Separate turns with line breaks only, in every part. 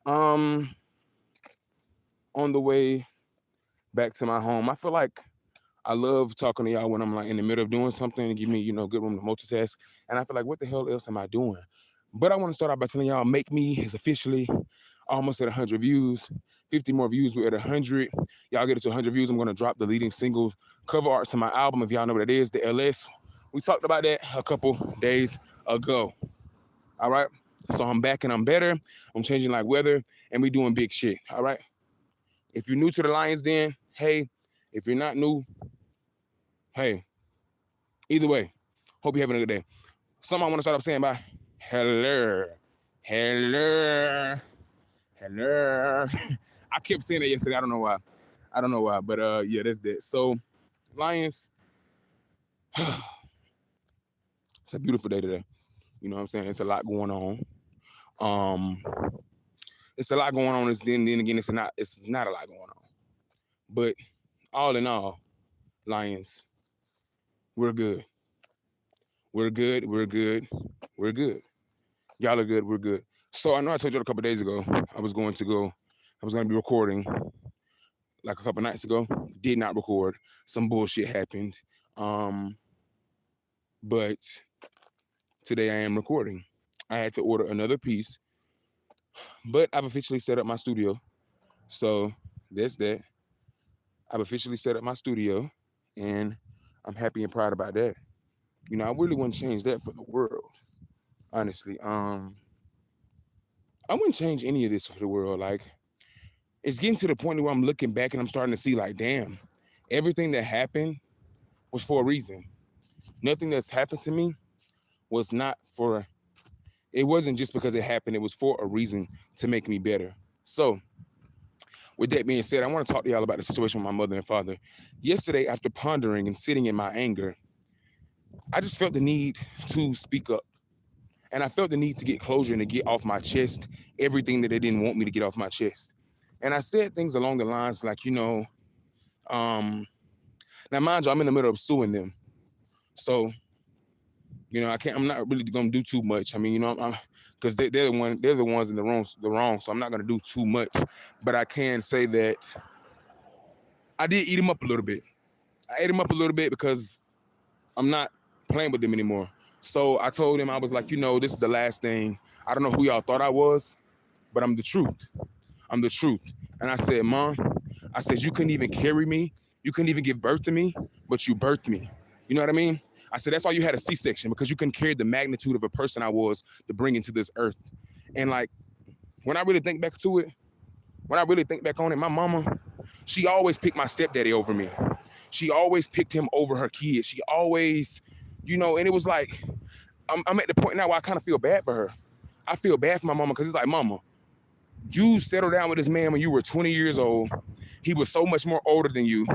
On the way back to my home, I feel like I love talking to y'all when I'm like in the middle of doing something and give me, good room to multitask. And I feel like, what the hell else am I doing? But I want to start out by telling y'all, Make Me is officially almost at 100 views. 50 more views, we're at 100. Y'all get it to 100 views, I'm going to drop the leading single cover art to my album. If y'all know what it is, the LS. We talked about that a couple days ago. All right. So I'm back and I'm better. I'm changing like weather and we doing big shit. All right. If you're new to the Lions Den, hey. If you're not new, hey. Either way, hope you're having a good day. Something I want to start off saying by hello. Hello. Hello. I kept saying that yesterday. I don't know why. But yeah, that's that. So, Lions, it's a beautiful day today. You know what I'm saying? It's a lot going on. It's a lot going on. Then again, it's not a lot going on. But all in all, Lions, we're good. We're good. We're good. We're good. Y'all are good. We're good. So I know I told you a couple days ago I was going to be recording like a couple nights ago. Did not record. Some bullshit happened. But today I am recording. I had to order another piece, but I've officially set up my studio. So that's that. I've officially set up my studio, and I'm happy and proud about that. I really wouldn't change that for the world, honestly. I wouldn't change any of this for the world. Like, it's getting to the point where I'm looking back and I'm starting to see, like, damn, everything that happened was for a reason. Nothing that's happened to me was not for, it wasn't just because it happened. It was for a reason to make me better. So, with that being said, I want to talk to y'all about the situation with my mother and father. Yesterday, after pondering and sitting in my anger, I just felt the need to speak up. And I felt the need to get closure and to get off my chest everything that they didn't want me to get off my chest. And I said things along the lines like, now mind you, I'm in the middle of suing them. So, I'm not really gonna do too much. I mean, because they're the ones in the wrong. So I'm not gonna do too much. But I can say that I did eat them up a little bit. I ate them up a little bit because I'm not playing with them anymore. So I told him, I was like, this is the last thing. I don't know who y'all thought I was, but I'm the truth. I'm the truth. And I said, Mom, I said, you couldn't even carry me. You couldn't even give birth to me, but you birthed me. You know what I mean? I said, that's why you had a C-section, because you couldn't carry the magnitude of a person I was to bring into this earth. And like, when I really think back to it, when I really think back on it, my mama, she always picked my stepdaddy over me. She always picked him over her kids. She always, and it was like, I'm at the point now where I kind of feel bad for her. I feel bad for my mama because it's like, Mama, you settled down with this man when you were 20 years old. He was so much more older than you.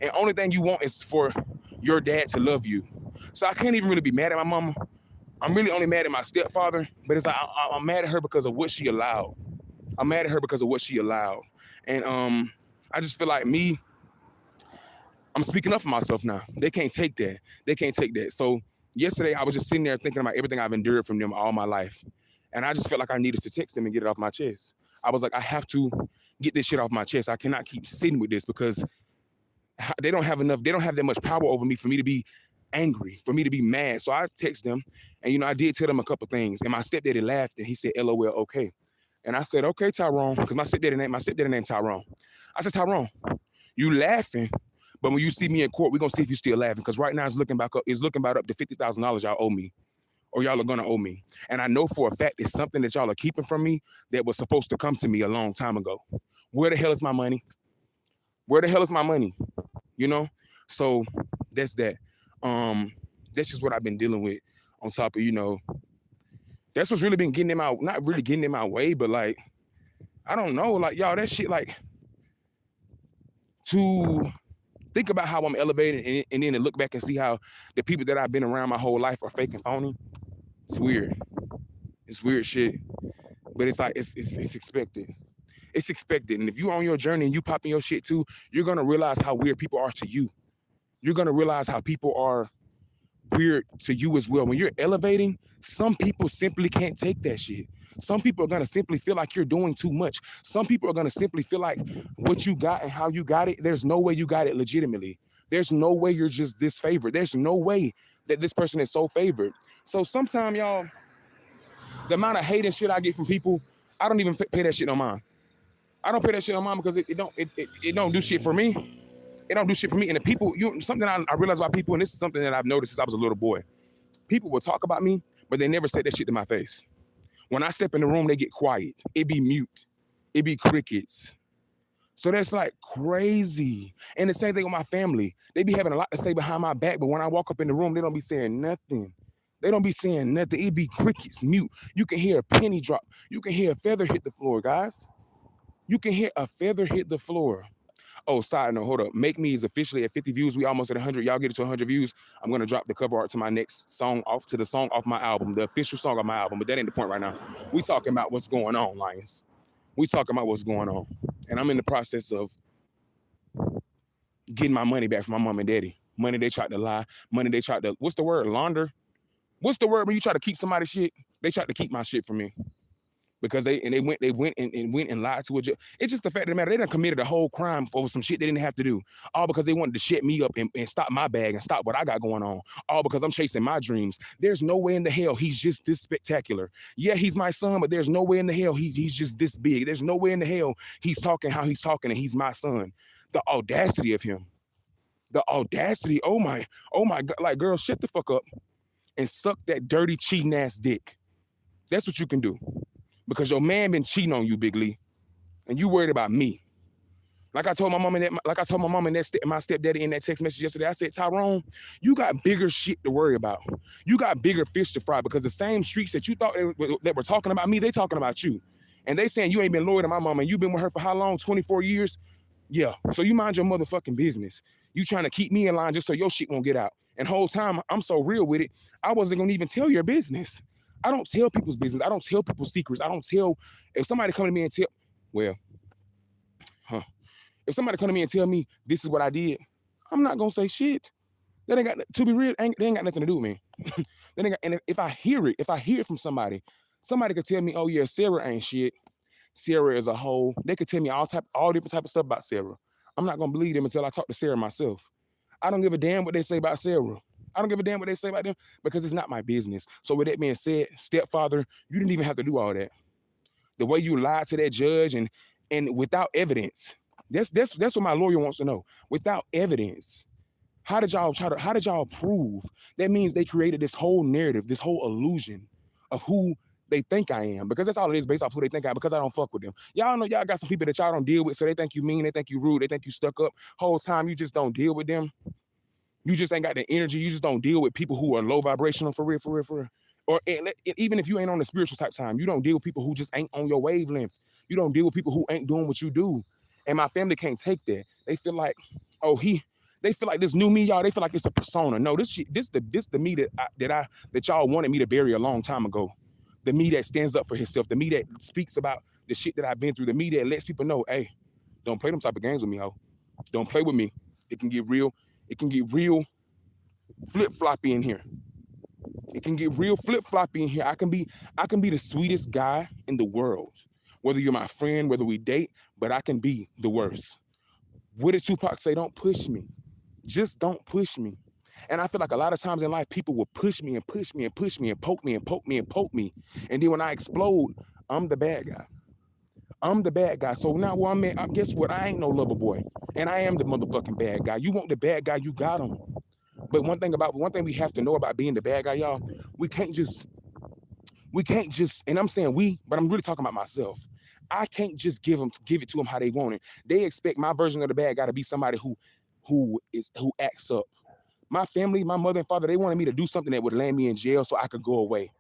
And only thing you want is for your dad to love you. So I can't even really be mad at my mama. I'm really only mad at my stepfather, but it's like I'm mad at her because of what she allowed. I'm mad at her because of what she allowed. And I just feel like I'm speaking up for myself now. They can't take that. They can't take that. So yesterday I was just sitting there thinking about everything I've endured from them all my life. And I just felt like I needed to text them and get it off my chest. I was like, I have to get this shit off my chest. I cannot keep sitting with this because they don't have that much power over me for me to be angry, for me to be mad. So I text them and, I did tell them a couple things. And my stepdaddy laughed and he said, LOL, okay. And I said, okay, Tyrone, because my stepdaddy named Tyrone. I said, Tyrone, you laughing, but when you see me in court, we're going to see if you still laughing. Because right now it's looking back up to $50,000 y'all owe me. Or y'all are gonna owe me. And I know for a fact it's something that y'all are keeping from me that was supposed to come to me a long time ago. Where the hell is my money? Where the hell is my money? So that's that. That's just what I've been dealing with on top of, that's what's really been not really getting in my way, but like, I don't know, like, y'all, that shit, like, to think about how I'm elevated and then to look back and see how the people that I've been around my whole life are fake and phony. It's weird. It's weird shit. But it's like, it's expected. It's expected. And if you're on your journey and you popping your shit too, you're going to realize how weird people are to you. You're going to realize how people are weird to you as well. When you're elevating, some people simply can't take that shit. Some people are going to simply feel like you're doing too much. Some people are going to simply feel like what you got and how you got it, there's no way you got it legitimately. There's no way you're just this favored. There's no way that this person is so favored. So sometimes, y'all, the amount of hate and shit I get from people, I don't even pay that shit no mind. I don't pay that shit on mine because it don't do shit for me. It don't do shit for me. And the people, something I realize about people, and this is something that I've noticed since I was a little boy. People will talk about me, but they never say that shit to my face. When I step in the room, they get quiet. It be mute. It be crickets. So that's like crazy. And the same thing with my family. They be having a lot to say behind my back, but when I walk up in the room, they don't be saying nothing. They don't be saying nothing. It be crickets, mute. You can hear a penny drop. You can hear a feather hit the floor, guys. You can hear a feather hit the floor. Oh, side note, hold up. Make Me is officially at 50 views. We almost at 100. Y'all get it to 100 views. I'm going to drop the cover art to my next song to the song off my album, the official song of my album. But that ain't the point right now. We talking about what's going on, Lions. We talking about what's going on. And I'm in the process of getting my money back from my mom and daddy. Money they tried to lie. Money they tried to, what's the word? Launder? What's the word when you try to keep somebody's shit? They tried to keep my shit from me. Because they went and lied to a judge. It's just the fact of the matter, they done committed a whole crime over some shit they didn't have to do. All because they wanted to shut me up and stop my bag and stop what I got going on. All because I'm chasing my dreams. There's no way in the hell he's just this spectacular. Yeah, he's my son, but there's no way in the hell he's just this big. There's no way in the hell he's talking how he's talking and he's my son. The audacity of him. The audacity. Oh my God. Like, girl, shut the fuck up and suck that dirty, cheating ass dick. That's what you can do. Because your man been cheating on you, Big Lee, and you worried about me. Like I told my mom and my stepdaddy in that text message yesterday, I said, Tyrone, you got bigger shit to worry about. You got bigger fish to fry because the same streets that you thought that were talking about me, they talking about you. And they saying you ain't been loyal to my mama and you've been with her for how long? 24 years? Yeah. So you mind your motherfucking business. You trying to keep me in line just so your shit won't get out. And whole time, I'm so real with it, I wasn't going to even tell your business. I don't tell people's business. I don't tell people's secrets. I don't tell, if somebody come to me and tell, if somebody come to me and tell me this is what I did, I'm not going to say shit. That ain't got, to be real, they ain't got nothing to do with me. And if I hear it from somebody could tell me, oh yeah, Sarah ain't shit. Sarah is a hoe. They could tell me all different type of stuff about Sarah. I'm not going to believe them until I talk to Sarah myself. I don't give a damn what they say about Sarah. I don't give a damn what they say about them because it's not my business. So with that being said, stepfather, you didn't even have to do all that. The way you lied to that judge and without evidence. That's what my lawyer wants to know. Without evidence. How did y'all prove? That means they created this whole narrative, this whole illusion of who they think I am. Because that's all it is based off who they think I am because I don't fuck with them. Y'all know y'all got some people that y'all don't deal with, so they think you mean, they think you rude, they think you stuck up. Whole time you just don't deal with them. You just ain't got the energy. You just don't deal with people who are low vibrational for real. Or even if you ain't on the spiritual type time, you don't deal with people who just ain't on your wavelength. You don't deal with people who ain't doing what you do. And my family can't take that. They feel like, they feel like this new me, y'all. They feel like it's a persona. No, this the me that y'all wanted me to bury a long time ago. The me that stands up for himself. The me that speaks about the shit that I've been through. The me that lets people know, hey, don't play them type of games with me, ho. Don't play with me. It can get real. It can get real flip-floppy in here. It can get real flip-floppy in here. I can be the sweetest guy in the world. Whether you're my friend, whether we date, but I can be the worst. What did Tupac say? Don't push me. Just don't push me. And I feel like a lot of times in life, people will push me and push me and push me and poke me and poke me and poke me. And then when I explode, I'm the bad guy. I'm the bad guy. So now where I'm at, guess what? I ain't no lover boy. And I am the motherfucking bad guy. You want the bad guy, you got him. But one thing we have to know about being the bad guy, y'all, we can't just, and I'm saying we, but I'm really talking about myself. I can't just give it to them how they want it. They expect my version of the bad guy to be somebody who acts up. My family, my mother and father, they wanted me to do something that would land me in jail so I could go away.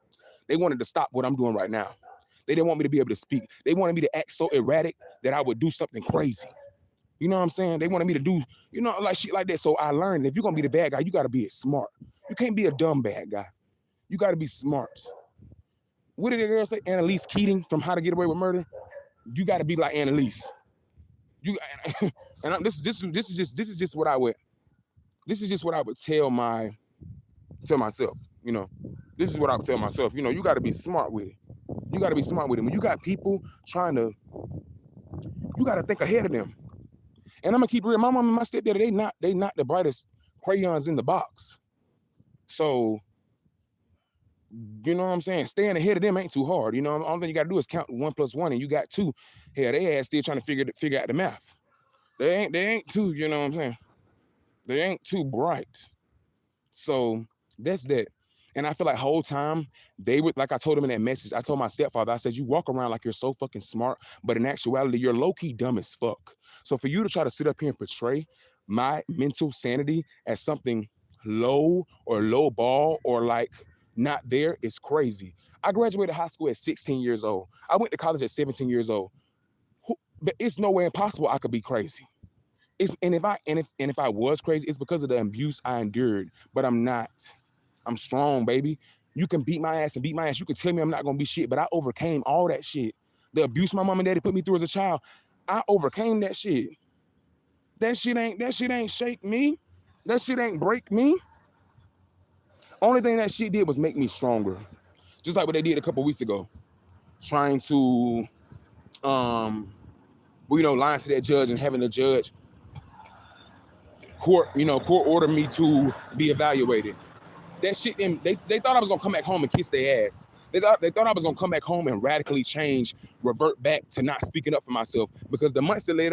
They wanted to stop what I'm doing right now. They didn't want me to be able to speak. They wanted me to act so erratic that I would do something crazy. You know what I'm saying? They wanted me to do, like shit like that. So I learned if you're going to be the bad guy, you got to be smart. You can't be a dumb bad guy. You got to be smart. What did the girl say? Annalise Keating from How to Get Away with Murder? You got to be like Annalise. This is just what I would tell myself. You know, this is what I would tell myself. You know, you got to be smart with it. You got to be smart with it. When you got people trying to, you got to think ahead of them. And I'm gonna keep real. My mom and my stepdad, they not the brightest crayons in the box. So you know what I'm saying? Staying ahead of them ain't too hard. You know, the only thing you got to do is count 1+1, and you got 2. Hell, they ass still trying to figure out the math. They ain't too. You know what I'm saying? They ain't too bright. So that's that. And I feel like whole time they would, like I told him in that message, I told my stepfather, I said, you walk around like you're so fucking smart, but in actuality, you're low-key dumb as fuck. So for you to try to sit up here and portray my mental sanity as something low or low ball or like not there is crazy. I graduated high school at 16 years old. I went to college at 17 years old. But it's no way impossible I could be crazy. If I was crazy, it's because of the abuse I endured. But I'm not. I'm strong, baby. You can beat my ass and beat my ass. You can tell me I'm not gonna be shit, but I overcame all that shit. The abuse my mom and daddy put me through as a child, I overcame that shit. That shit ain't shake me. That shit ain't break me. Only thing that shit did was make me stronger. Just like what they did a couple weeks ago, trying to lying to that judge and having the judge court order me to be evaluated. That shit, they thought I was gonna come back home and kiss their ass. They thought I was gonna come back home and radically change, revert back to not speaking up for myself. Because the months that led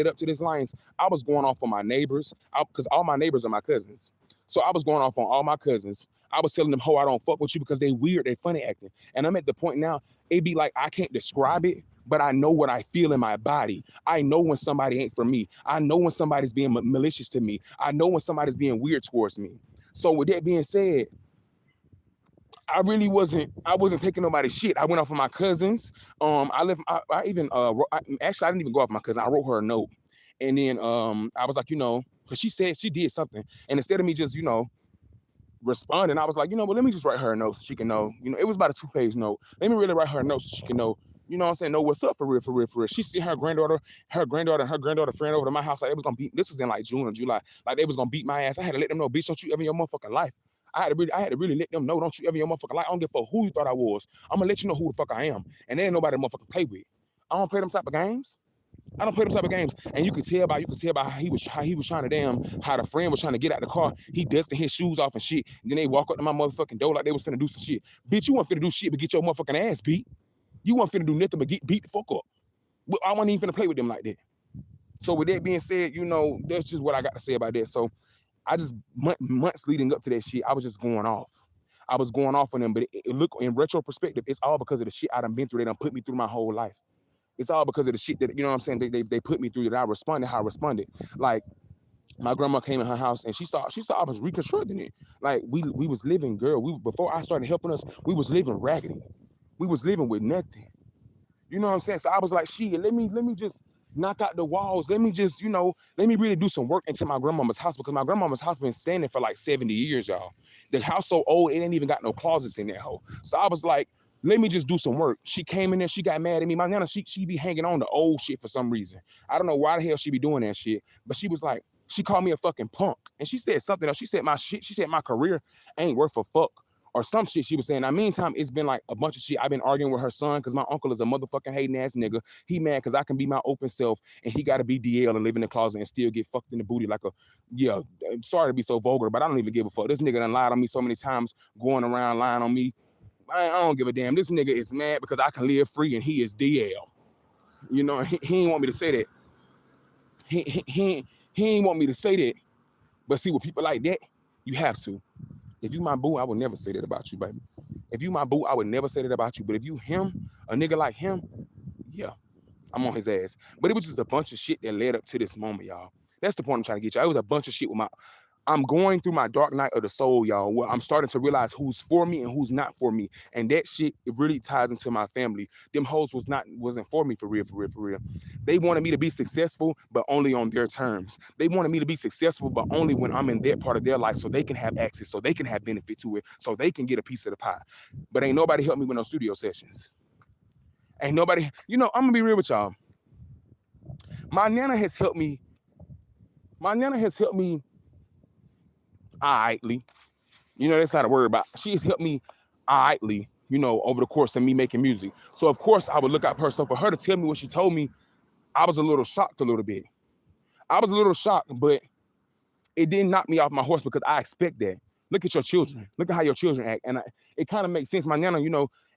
up to this Lions, I was going off on my neighbors, because all my neighbors are my cousins. So I was going off on all my cousins. I was telling them, "Ho, I don't fuck with you because they weird, they funny acting." And I'm at the point now, it be like I can't describe it, but I know what I feel in my body. I know when somebody ain't for me. I know when somebody's being malicious to me. I know when somebody's being weird towards me. So with that being said, I wasn't taking nobody's shit. I went off of my cousins. I didn't even go off my cousin. I wrote her a note. And then I was like, because she said she did something. And instead of me just, responding, I was like, well, let me just write her a note so she can know. It was about a 2-page note. Let me really write her a note so she can know, what I'm saying, know what's up for real, for real, for real. She sent her granddaughter and her granddaughter friend over to my house. Like, they was gonna beat, this was in like June or July. Like, they was gonna beat my ass. I had to let them know, bitch, don't you ever in your motherfucking life. I had to really let them know, don't you ever in your motherfucking life. I don't give a fuck who you thought I was. I'm gonna let you know who the fuck I am. And there ain't nobody to motherfucking play with. I don't play them type of games. I don't play them type of games. And you can tell by how he was trying to how the friend was trying to get out the car. He dusted his shoes off and shit. And then they walk up to my motherfucking door like they was finna do some shit. Bitch, you weren't finna do shit but get your motherfucking ass beat. You weren't finna do nothing but get beat the fuck up. But I wasn't even finna play with them like that. So with that being said, that's just what I got to say about that. So I just months leading up to that shit, I was just going off. I was going off on them, but it look in retro perspective, it's all because of the shit I done been through. They done put me through my whole life. It's all because of the shit that, what I'm saying, they put me through, that I responded how I responded. Like, my grandma came in her house and she saw I was reconstructing it. Like, we was living, girl. Before I started helping us, we was living raggedy. We was living with nothing. You know what I'm saying? So I was like, shit, let me just knock out the walls. Let me just, let me really do some work into my grandmama's house, because my grandmama's house been standing for like 70 years, y'all. The house so old, it ain't even got no closets in that hole. So I was like, let me just do some work. She came in there, she got mad at me. My nana, she be hanging on to old shit for some reason. I don't know why the hell she be doing that shit, but she was like, she called me a fucking punk. And she said something else. She said my career ain't worth a fuck, or some shit she was saying. Now, meantime, it's been like a bunch of shit. I've been arguing with her son because my uncle is a motherfucking hating ass nigga. He mad because I can be my open self and he got to be DL and live in the closet and still get fucked in the booty like I'm sorry to be so vulgar, but I don't even give a fuck. This nigga done lied on me so many times, going around lying on me. I don't give a damn. This nigga is mad because I can live free and he is DL. He ain't want me to say that. He ain't want me to say that. But see, with people like that, you have to. If you my boo, I would never say that about you, baby. If you my boo, I would never say that about you. But if you him, a nigga like him, yeah, I'm on his ass. But it was just a bunch of shit that led up to this moment, y'all. That's the point I'm trying to get you. It was a bunch of shit I'm going through my dark night of the soul, y'all, where I'm starting to realize who's for me and who's not for me. And that shit, it really ties into my family. Them hoes wasn't for me, for real, for real, for real. They wanted me to be successful, but only on their terms. They wanted me to be successful, but only when I'm in their part of their life, so they can have access, so they can have benefit to it, so they can get a piece of the pie. But ain't nobody helped me with no studio sessions. Ain't nobody, I'm gonna be real with y'all. My nana has helped me alrightly. That's not a word, but she has helped me idly, over the course of me making music. So of course I would look out for her. So for her to tell me what she told me, I was a little shocked a little bit. I was a little shocked, but it didn't knock me off my horse because I expect that. Look at your children. Look at how your children act. And it kind of makes sense. My nana,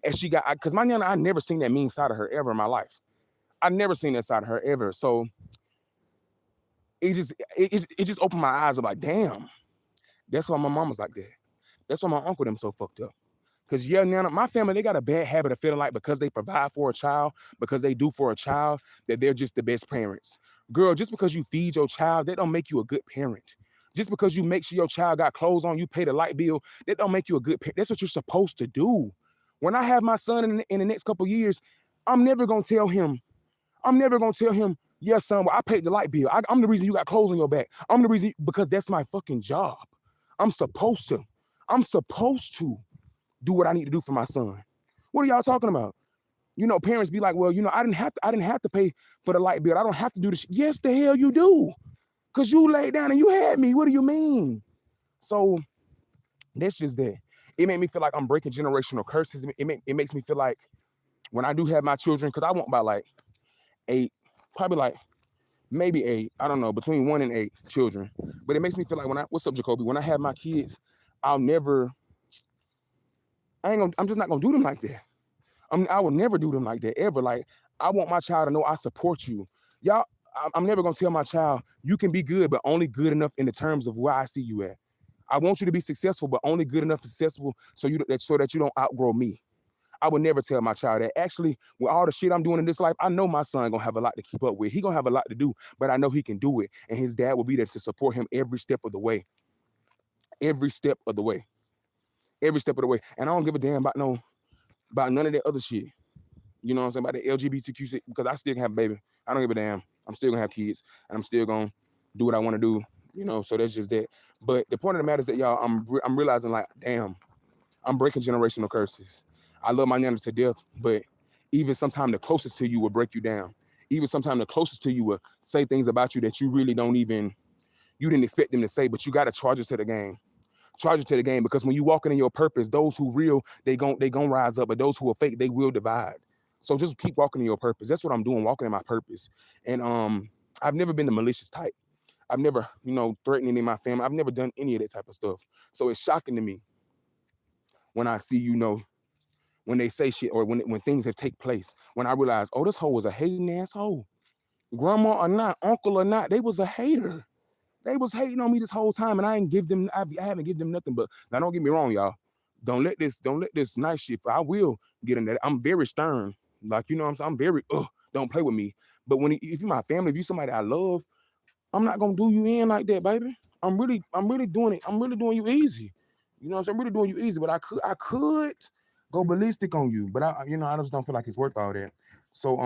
as she got, because my nana, I never seen that mean side of her ever in my life. I never seen that side of her ever. So it just opened my eyes. I'm like, damn, that's why my mama's like that. That's why my uncle them so fucked up. Because now my family, they got a bad habit of feeling like because they provide for a child, because they do for a child, that they're just the best parents. Girl, just because you feed your child, that don't make you a good parent. Just because you make sure your child got clothes on, you pay the light bill, that don't make you a good parent. That's what you're supposed to do. When I have my son in the next couple of years, I'm never going to tell him, yes, son, well, I paid the light bill. I'm the reason you got clothes on your back. I'm the reason, because that's my fucking job. I'm supposed to do what I need to do for my son. What are y'all talking about? Parents be like, well, I didn't have to pay for the light bill. I don't have to do this. Yes, the hell you do. Because you laid down and you had me. What do you mean? So that's just that. It made me feel like I'm breaking generational curses. It makes me feel like when I do have my children, because I want about like 8, probably like maybe 8, I don't know, between 1 and 8 children. But it makes me feel like what's up, Jacoby? When I have my kids, I'm just not gonna do them like that. I will never do them like that ever. Like, I want my child to know I support you. Y'all, I'm never gonna tell my child you can be good, but only good enough in the terms of where I see you at. I want you to be successful, but only good enough successful so that you don't outgrow me. I would never tell my child that. Actually, with all the shit I'm doing in this life, I know my son gonna have a lot to keep up with. He gonna have a lot to do, but I know he can do it, and his dad will be there to support him every step of the way. Every step of the way. Every step of the way. And I don't give a damn about none of that other shit. You know what I'm saying? About the LGBTQ shit, because I still can have a baby. I don't give a damn. I'm still gonna have kids, and I'm still gonna do what I want to do. So that's just that. But the point of the matter is that, y'all, I'm realizing, like, damn, I'm breaking generational curses. I love my nana to death, but even sometimes the closest to you will break you down. Even sometimes the closest to you will say things about you that you really you didn't expect them to say, but you got to charge it to the game. Charge it to the game, because when you walking in your purpose, those who real, they gon' rise up, but those who are fake, they will divide. So just keep walking in your purpose. That's what I'm doing, walking in my purpose. And I've never been the malicious type. I've never, threatened any of my family. I've never done any of that type of stuff. So it's shocking to me when I see, when they say shit, or when things have take place, when I realize, oh, this hoe was a hating asshole. Grandma or not, uncle or not, they was a hater. They was hating on me this whole time, and I haven't given them nothing. But now, don't get me wrong, y'all. Don't let this nice shit. I will get in that. I'm very stern. Like, what I'm saying? I'm very, don't play with me. But if you're my family, if you somebody I love, I'm not gonna do you in like that, baby. I'm really doing it. I'm really doing you easy. You know what I'm saying? I'm really doing you easy, but I could go ballistic on you, but I just don't feel like it's worth all that. So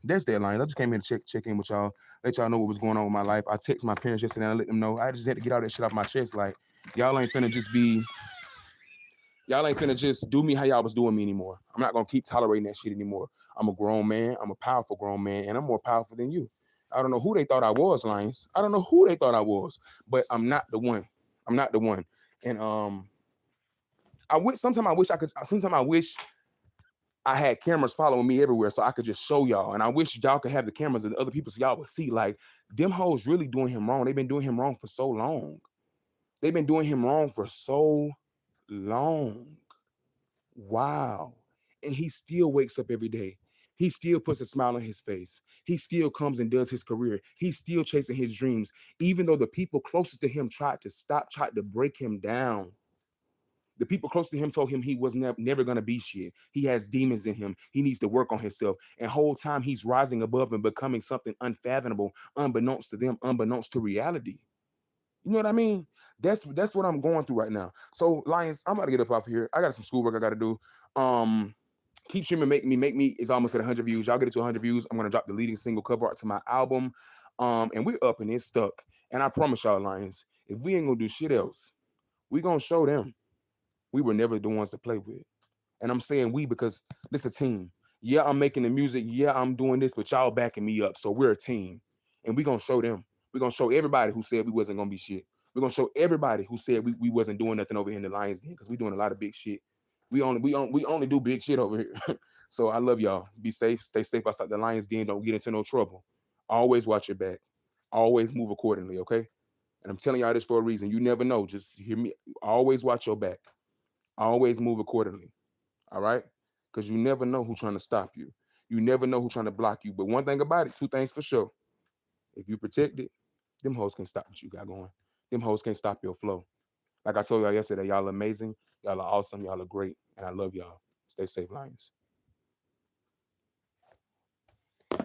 that's that line. I just came here to check in with y'all, let y'all know what was going on with my life. I text my parents yesterday and I let them know. I just had to get all that shit off my chest. Like, y'all ain't finna just do me how y'all was doing me anymore. I'm not gonna keep tolerating that shit anymore. I'm a grown man. I'm a powerful grown man, and I'm more powerful than you. I don't know who they thought I was, Lions. I don't know who they thought I was, but I'm not the one. I'm not the one. And sometimes I wish I had cameras following me everywhere so I could just show y'all. And I wish y'all could have the cameras and the other people so y'all would see, like, them hoes really doing him wrong. They've been doing him wrong for so long. They've been doing him wrong for so long. Wow. And he still wakes up every day. He still puts a smile on his face. He still comes and does his career. He's still chasing his dreams, even though the people closest to him tried to break him down. The people close to him told him he was never going to be shit. He has demons in him. He needs to work on himself. And whole time he's rising above and becoming something unfathomable, unbeknownst to them, unbeknownst to reality. You know what I mean? That's what I'm going through right now. So, Lions, I'm about to get up off here. I got some schoolwork I got to do. Keep streaming, make me is almost at 100 views. Y'all get it to 100 views. I'm gonna drop the leading single cover art to my album. And we're up and it's stuck. And I promise y'all, Lions, if we ain't gonna do shit else, we gonna show them we were never the ones to play with. And I'm saying we because this a team. Yeah, I'm making the music. Yeah, I'm doing this, but y'all backing me up. So we're a team. And we're gonna show them. We're gonna show everybody who said we wasn't gonna be shit. We're gonna show everybody who said we wasn't doing nothing over here in the Lions Den, because we doing a lot of big shit. We only do big shit over here. So I love y'all. Be safe, stay safe outside the Lions Den. Don't get into no trouble. Always watch your back. Always move accordingly, okay? And I'm telling y'all this for a reason. You never know. Just hear me. Always watch your back. Always move accordingly. All right? Because you never know who's trying to stop you. You never know who's trying to block you. But one thing about it, two things for sure. If you protect it, them hoes can stop what you got going. Them hoes can't stop your flow. Like I told y'all yesterday, y'all amazing. Y'all are awesome. Y'all are great. And I love y'all. Stay safe, Lions.